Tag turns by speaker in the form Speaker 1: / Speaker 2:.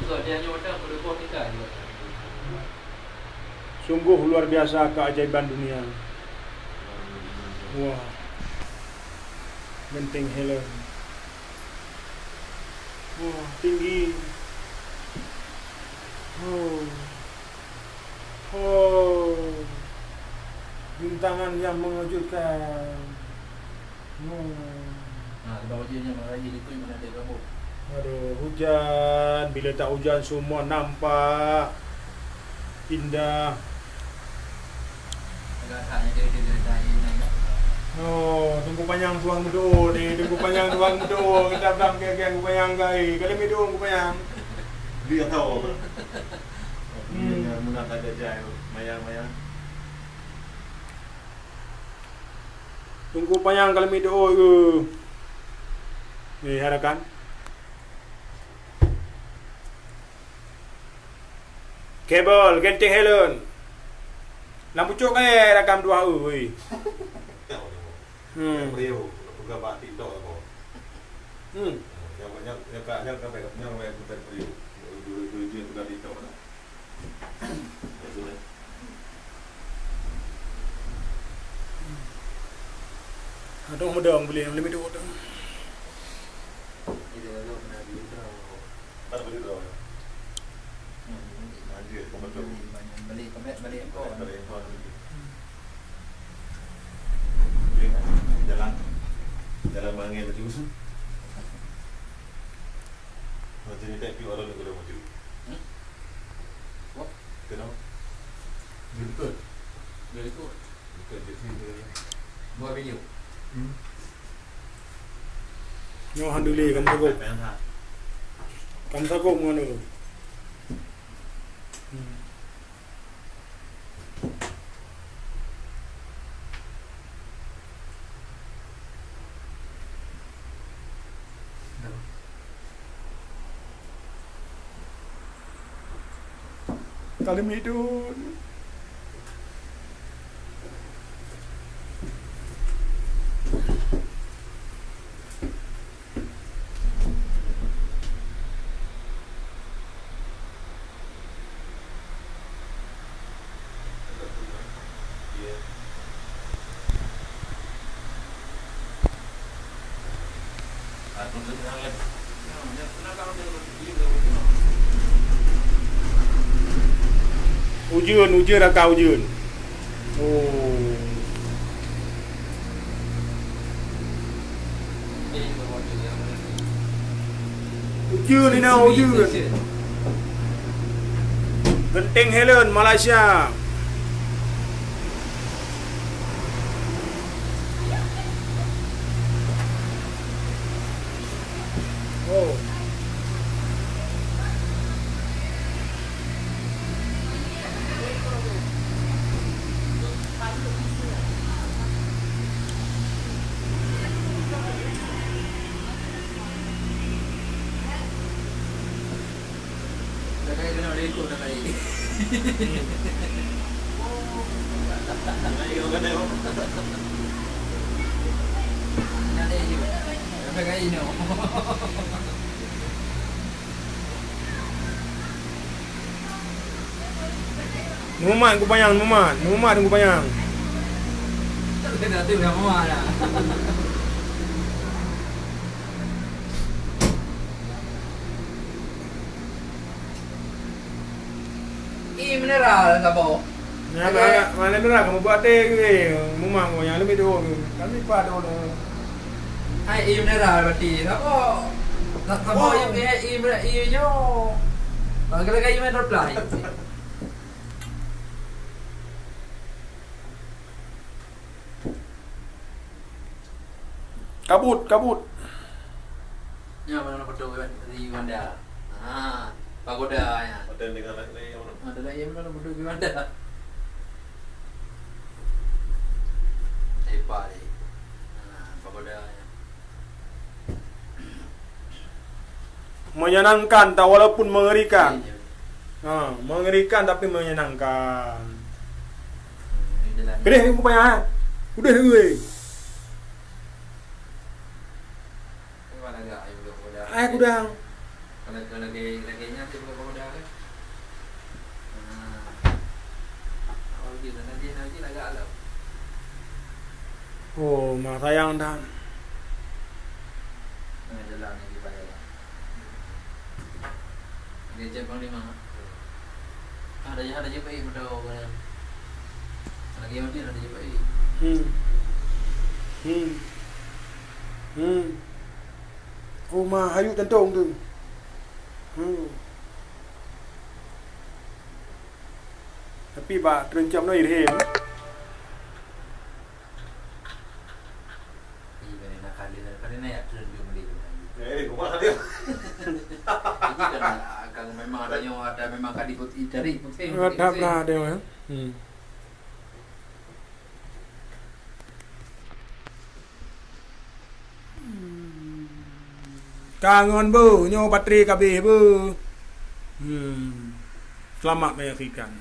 Speaker 1: juga dia hanya ada berbuat nikah juga.
Speaker 2: Sungguh luar biasa keajaiban dunia. Wah. Genting Helen. Wah, tinggi. Oh. Oh. Bintangan yang mengejutkan.
Speaker 1: Nah, bawah dia meraih itu mana ada rambut.
Speaker 2: Aduh, hujan. Bila tak hujan semua nampak indah.
Speaker 1: Agak hanya dia naik.
Speaker 2: Oh, tunggu panjang tuang bedo ni, tunggu panjang tuang bedo. Kita dalam geng panjang gai. Kalau medong panjang.
Speaker 3: Dia tahu apa. Dia muna kada jai mayang-mayang.
Speaker 2: Tunggu panjang kalau medong ke. Ni harakan. Kabel Genting Helen. Lampu cok rakam 2 oi.
Speaker 3: Beliau juga batik tok apa. Yang banyak yang kaknya kan banyak bukan beliau. Dua dia juga di tok lah. Itu lah.
Speaker 2: Aduh medong beli medong tu.
Speaker 1: Dia lalu pernah beli berapa?
Speaker 3: Tak beli dah. Anjir, komentar
Speaker 1: beli kau.
Speaker 3: Jalan mangin macam tu. Macam ni tak piu orang nak macam tu.
Speaker 1: What?
Speaker 3: Kenapa?
Speaker 1: Betul. Bukan je sini. Buat video.
Speaker 2: Nyo handuli kamu takut. Kamu takut mana tu? Kalau medon. Ujian dah kau ujian. Oh. Ujian ni nak ujian. Genting Helen Malaysia. Oh. Muhammad tunggu panjang.
Speaker 1: Kita tu dah muat dah. Mineral apa?
Speaker 2: Mana benar kamu buat teh ke? Muhammad kau yang lebih dulu. Kami pada dulu.
Speaker 1: Hai mineral berarti. Apa yang io Bagala kayo may reply.
Speaker 2: Kabut.
Speaker 1: Ya, mana foto di Wanda. Pagoda ya.
Speaker 3: Ada dengan lagi yang mana?
Speaker 1: Ada lagi mana foto di Wanda. Hebat ni. Pagoda ya.
Speaker 2: Menyenangkan tak walaupun mengerikan. Mengerikan tapi menyenangkan. Kedih ni rupanya. Udah gue. Aku dah.
Speaker 1: Kalau lagi-laginya tu bukan pagoda kan. Kalau gitu nanti agak alam.
Speaker 2: Oh, mak sayang dah.
Speaker 1: Jalan ni dibayar. Dia Jepang 5. Ada je baik betul kan. Lagi mati ada je baik.
Speaker 2: Oh, mak hayuk tentong tu. Tapi bak terencam no irhem.
Speaker 1: Ini nak kali nak terjun beli.
Speaker 3: Kumah dia.
Speaker 1: Ini kan kalau memang ada memang kali putih dari putih.
Speaker 2: Ada dia kan. Kangen bu, nyo bateri kabeh bu. Selamat menyaksikan.